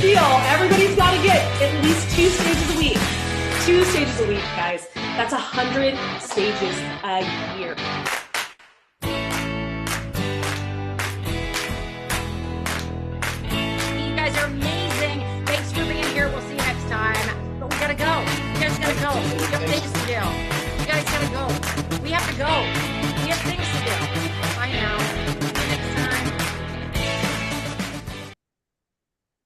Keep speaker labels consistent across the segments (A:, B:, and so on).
A: deal. Everybody's got to get at least 2 stages a week. 2 stages a week, guys. That's 100 stages a year.
B: You guys are amazing. Thanks for being here. We'll see you next time. But we gotta go. You guys gotta go. We have things to do. You guys gotta go. We have to go. We have things to do. Bye now. See you next time.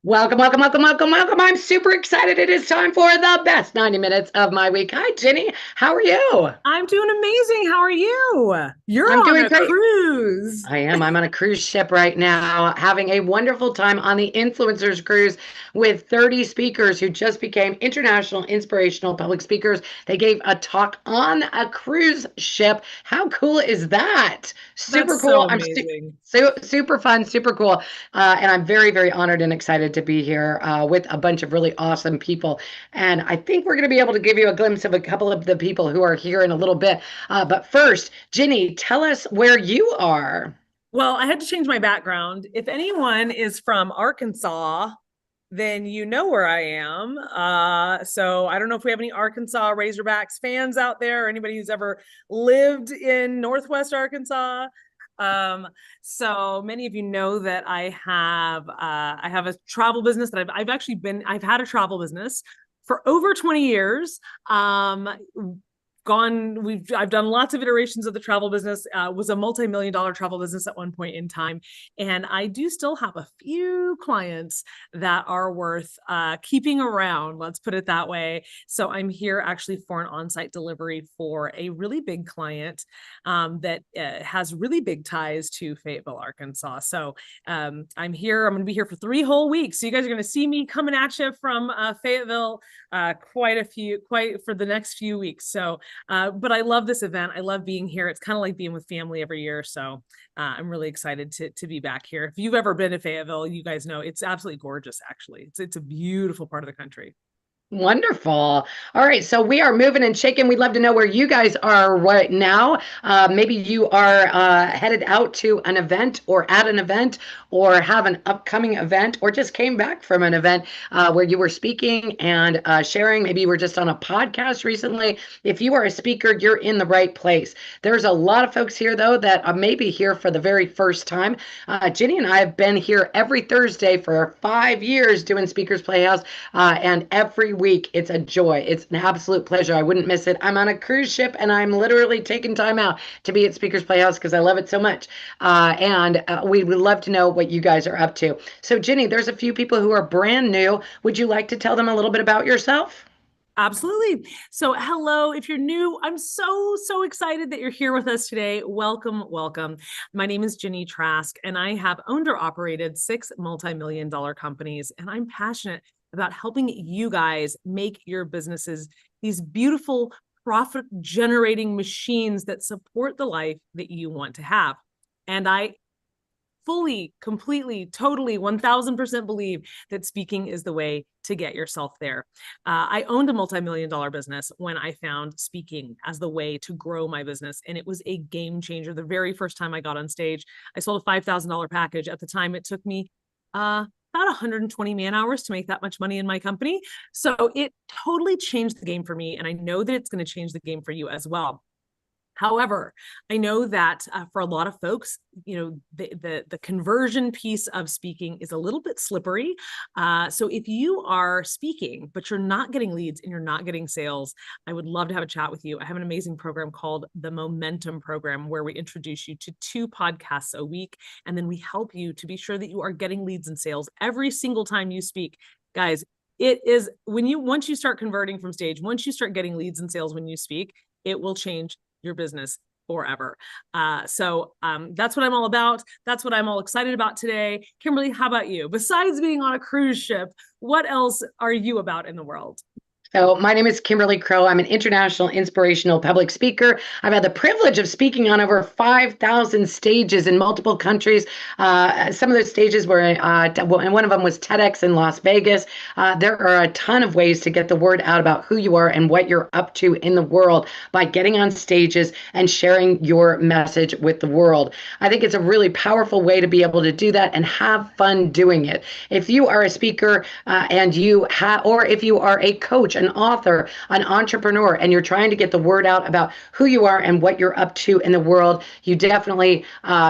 C: Welcome. I'm super excited. It is time for the best 90 minutes of my week. Hi, Jenny. How are you?
D: I'm doing amazing. How are you?
C: I'm
D: on
C: doing
D: a
C: great.
D: cruise.
C: I am. I'm on a cruise ship right now, having a wonderful time on the Influencers Cruise with 30 speakers who just became international inspirational public speakers. They gave a talk on a cruise ship. How cool is that? Super
D: That's
C: cool.
D: so
C: I'm
D: amazing.
C: super fun, super cool. And I'm very, very honored and excited to be here with a bunch of really awesome people. And I think we're going to be able to give you a glimpse of a couple of the people who are here in a little bit. But first, Ginny, tell us where you are.
D: Well, I had to change my background. If anyone is from Arkansas, then you know where I am. So I don't know if we have any Arkansas Razorbacks fans out there, or anybody who's ever lived in Northwest Arkansas. So many of you know that I have a travel business that I've had a travel business for over 20 years. I've done lots of iterations of the travel business. Was a multi-million-dollar travel business at one point in time, and I do still have a few clients that are worth keeping around, let's put it that way. So I'm here actually for an on-site delivery for a really big client that has really big ties to Fayetteville, Arkansas. So I'm here. I'm going to be here for 3 whole weeks. So you guys are going to see me coming at you from Fayetteville quite for the next few weeks. So but I love this event. I love being here. It's kind of like being with family every year. So I'm really excited to be back here. If you've ever been to Fayetteville, you guys know it's absolutely gorgeous, actually. It's a beautiful part of the country.
C: Wonderful. All right, so we are moving and shaking. We'd love to know where you guys are right now. Maybe you are headed out to an event or at an event or have an upcoming event or just came back from an event where you were speaking and sharing. Maybe you were just on a podcast recently. If you are a speaker, you're in the right place. There's a lot of folks here, though, that may be here for the very first time. Ginny and I have been here every Thursday for 5 years doing Speakers Playhouse, and every week it's a joy. It's an absolute pleasure. I wouldn't miss it. I'm on a cruise ship and I'm literally taking time out to be at Speakers Playhouse because I love it so much. And we would love to know what you guys are up to. So Ginny, there's a few people who are brand new. Would you like to tell them a little bit about yourself?
D: Absolutely. So hello, if you're new, I'm so excited that you're here with us today. Welcome. My name is Ginny Trask, and I have owned or operated 6 multi-million-dollar companies, and I'm passionate about helping you guys make your businesses these beautiful profit generating machines that support the life that you want to have. And I fully, completely, totally, 1000% believe that speaking is the way to get yourself there. I owned a multi-million-dollar business when I found speaking as the way to grow my business. And it was a game changer. The very first time I got on stage, I sold a $5,000 package. At the time, it took me about 120 man hours to make that much money in my company. So it totally changed the game for me. And I know that it's going to change the game for you as well. However, I know that for a lot of folks, the conversion piece of speaking is a little bit slippery. So if you are speaking, but you're not getting leads and you're not getting sales, I would love to have a chat with you. I have an amazing program called the Momentum Program, where we introduce you to 2 podcasts a week, and then we help you to be sure that you are getting leads and sales every single time you speak. Guys, it is once you start converting from stage, once you start getting leads and sales when you speak, it will change your business forever. So that's what I'm all about. That's what I'm all excited about today. Kimberly, how about you? Besides being on a cruise ship, what else are you about in the world?
C: So, my name is Kimberly Crow. I'm an international inspirational public speaker. I've had the privilege of speaking on over 5,000 stages in multiple countries. Some of those stages were, and one of them was TEDx in Las Vegas. There are a ton of ways to get the word out about who you are and what you're up to in the world by getting on stages and sharing your message with the world. I think it's a really powerful way to be able to do that and have fun doing it. If you are a speaker and you have, or if you are a coach, an author, an entrepreneur, and you're trying to get the word out about who you are and what you're up to in the world, you definitely,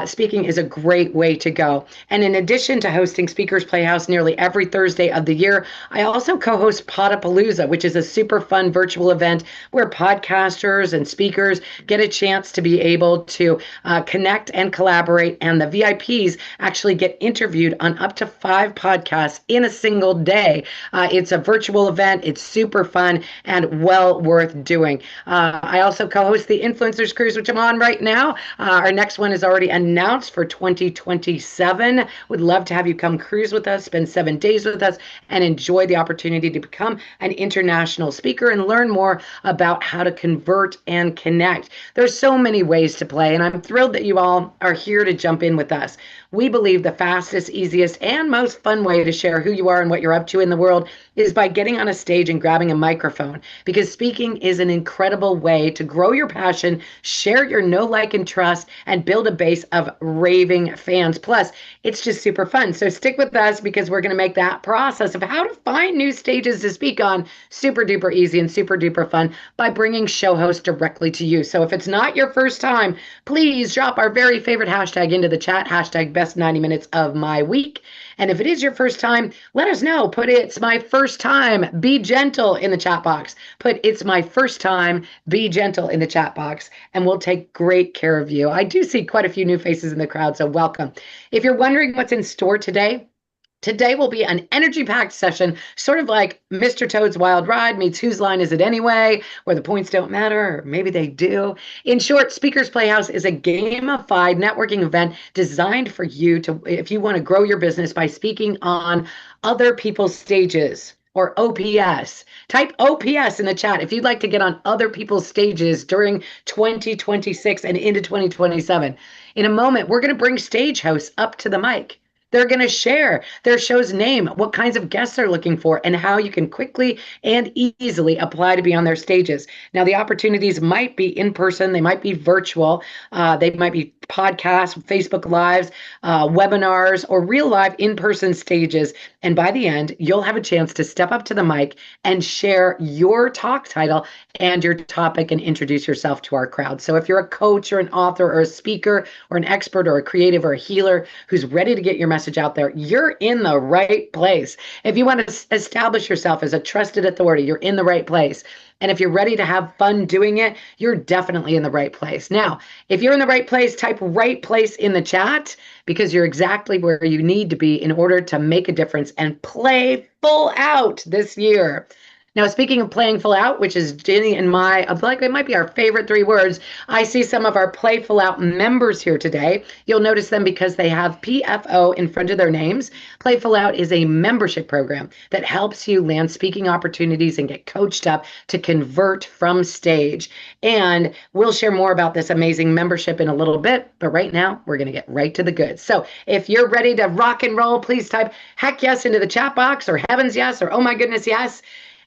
C: speaking is a great way to go. And in addition to hosting Speakers Playhouse nearly every Thursday of the year, I also co-host Podapalooza, which is a super fun virtual event where podcasters and speakers get a chance to be able to connect and collaborate, and the VIPs actually get interviewed on up to 5 podcasts in a single day. It's a virtual event. It's super fun and well worth doing. I also co-host the Influencers Cruise, which I'm on right now. Our next one is already announced for 2027. Would love to have you come cruise with us, spend 7 days with us, and enjoy the opportunity to become an international speaker and learn more about how to convert and connect. There's so many ways to play, and I'm thrilled that you all are here to jump in with us. We believe the fastest, easiest, and most fun way to share who you are and what you're up to in the world is by getting on a stage and grabbing a microphone, because speaking is an incredible way to grow your passion, share your know, like, and trust, and build a base of raving fans. Plus, it's just super fun. So stick with us, because we're going to make that process of how to find new stages to speak on super duper easy and super duper fun by bringing show hosts directly to you. So if it's not your first time, please drop our very favorite hashtag into the chat, hashtag best 90 minutes of my week. And if it is your first time, let us know. Put "it's my first time, be gentle" in the chat box. Put "it's my first time, be gentle" in the chat box, and we'll take great care of you. I do see quite a few new faces in the crowd, so welcome. If you're wondering what's in store today, today will be an energy-packed session, sort of like Mr. Toad's Wild Ride meets Whose Line Is It Anyway, where the points don't matter, or maybe they do. In short, Speakers Playhouse is a gamified networking event designed for you to, if you want to grow your business by speaking on other people's stages, or OPS. Type OPS in the chat if you'd like to get on other people's stages during 2026 and into 2027. In a moment, we're going to bring stage hosts up to the mic. They're going to share their show's name, what kinds of guests they're looking for, and how you can quickly and easily apply to be on their stages. Now, the opportunities might be in person, they might be virtual, they might be podcasts, Facebook Lives, webinars, or real live in-person stages. And by the end, you'll have a chance to step up to the mic and share your talk title and your topic and introduce yourself to our crowd. So if you're a coach or an author or a speaker or an expert or a creative or a healer who's ready to get your message out there, you're in the right place. If you want to establish yourself as a trusted authority, you're in the right place. And if you're ready to have fun doing it, you're definitely in the right place. Now, if you're in the right place, type "right place" in the chat, because you're exactly where you need to be in order to make a difference and play full out this year. Now, speaking of playing full out, which is Jenny and my, like it might be our favorite 3 words, I see some of our Play Full Out members here today. You'll notice them because they have PFO in front of their names. Play Full Out is a membership program that helps you land speaking opportunities and get coached up to convert from stage. And we'll share more about this amazing membership in a little bit, but right now we're going to get right to the goods. So if you're ready to rock and roll, please type "heck yes" into the chat box, or "heavens yes," or "oh my goodness yes,"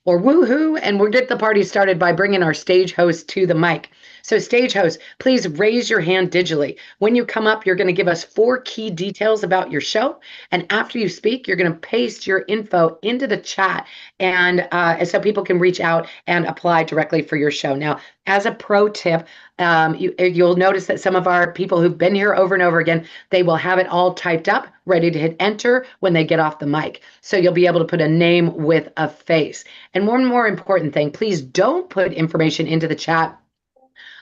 C: or "woohoo," and we'll get the party started by bringing our stage host to the mic. So stage host, please raise your hand digitally. When you come up, you're going to give us 4 key details about your show. And after you speak, you're going to paste your info into the chat, and so people can reach out and apply directly for your show. Now, as a pro tip, you'll notice that some of our people who've been here over and over again, they will have it all typed up, ready to hit enter when they get off the mic. So you'll be able to put a name with a face. And one more important thing, please don't put information into the chat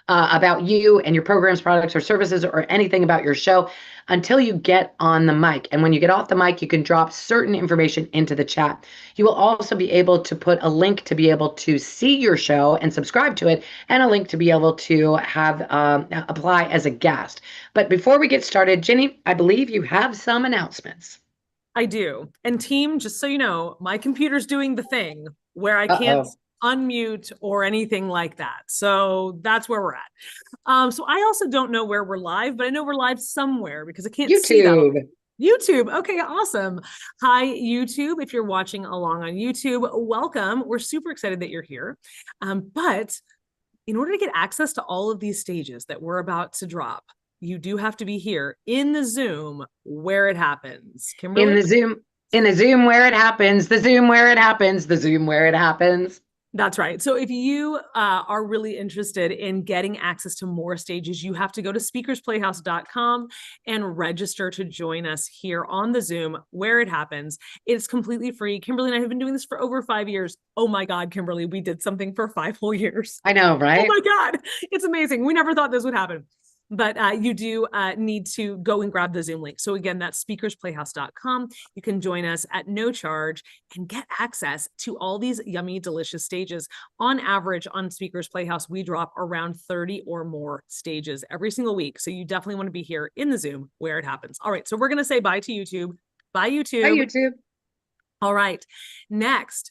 C: about you and your programs, products, or services, or anything about your show until you get on the mic. And when you get off the mic, you can drop certain information into the chat. You will also be able to put a link to be able to see your show and subscribe to it, and a link to be able to have apply as a guest. But before we get started, Jenny, I believe you have some announcements.
D: I do. And team, just so you know, my computer's doing the thing where I can't unmute, or anything like that. So that's where we're at. So I also don't know where we're live, but I know we're live somewhere because I can't see that.
C: YouTube.
D: YouTube. Okay, awesome. Hi, YouTube. If you're watching along on YouTube, welcome. We're super excited that you're here. But in order to get access to all of these stages that we're about to drop, you do have to be here in the Zoom where it happens. Kimberly?
C: In the Zoom where it happens, the Zoom where it happens, the Zoom where it happens.
D: That's right. So if you are really interested in getting access to more stages, you have to go to speakersplayhouse.com and register to join us here on the Zoom where it happens. It's completely free. Kimberly and I have been doing this for over 5 years. Oh my God, Kimberly, we did something for 5 whole years.
C: I know, right?
D: Oh my God, it's amazing. We never thought this would happen. But you do need to go and grab the Zoom link. So again, that's speakersplayhouse.com. You can join us at no charge and get access to all these yummy, delicious stages. On average, on Speakers Playhouse, we drop around 30 or more stages every single week. So you definitely want to be here in the Zoom where it happens. All right, so we're going to say bye to YouTube. Bye, YouTube.
C: Bye, YouTube.
D: All right, next.